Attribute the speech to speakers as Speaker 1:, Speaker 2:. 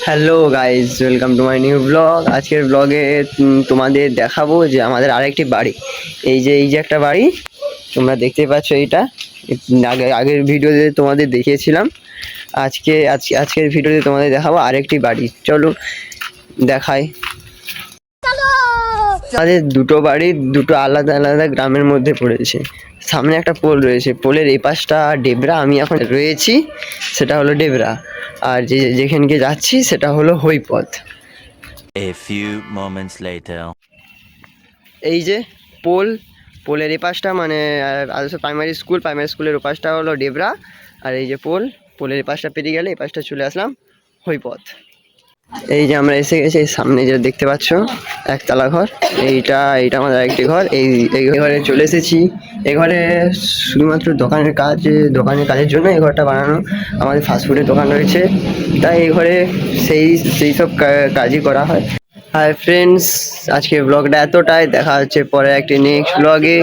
Speaker 1: Hello guys, welcome to my new blog. আজকের ব্লগে তোমাদের দেখাবো যে আমাদের আরেকটি বাড়ি। এই যে একটা বাড়ি তোমরা দেখতে পাচ্ছ। এইটা আগের ভিডিওতে তোমাদের দেখিয়েছিলাম। আজকের ভিডিওতে তোমাদের দেখাবো আরেকটি বাড়ি। চলো দেখাই। আমাদের দুটো বাড়ি দুটো আলাদা আলাদা গ্রামের মধ্যে পড়েছে। সামনে একটা পোল রয়েছে, পোলের এই পাশটা ডেবরা, আমি এখন রয়েছি সেটা হলো ডেবরা, আর যেখানকে যাচ্ছি সেটা হলো হইপথ।
Speaker 2: A few moments later.
Speaker 1: এই যে পোলের এই পাশটা মানে আদর্শ প্রাইমারি স্কুলের ও পাশটা হলো ডেবরা, আর এই যে পোলের এই পাশটা পেরিয়ে গেলে এই পাশটা চলে আসলাম হইপথ। এই যে আমরা এসে গেছি, সামনে যেটা দেখতে পাচ্ছ একতলা ঘর, এইটা আমাদের একটি ঘর। এই ঘরে চলে এসেছি। এই ঘরে শুধুমাত্র দোকানের কাজের জন্য এই ঘরটা বানানো। আমাদের ফাস্টফুডের দোকান রয়েছে, তাই এই ঘরে সেই সব কাজই করা হয়। হাই ফ্রেন্ডস, আজকের ব্লগটা এতটাই। দেখা হচ্ছে পরে একটি নেক্সট ব্লগে।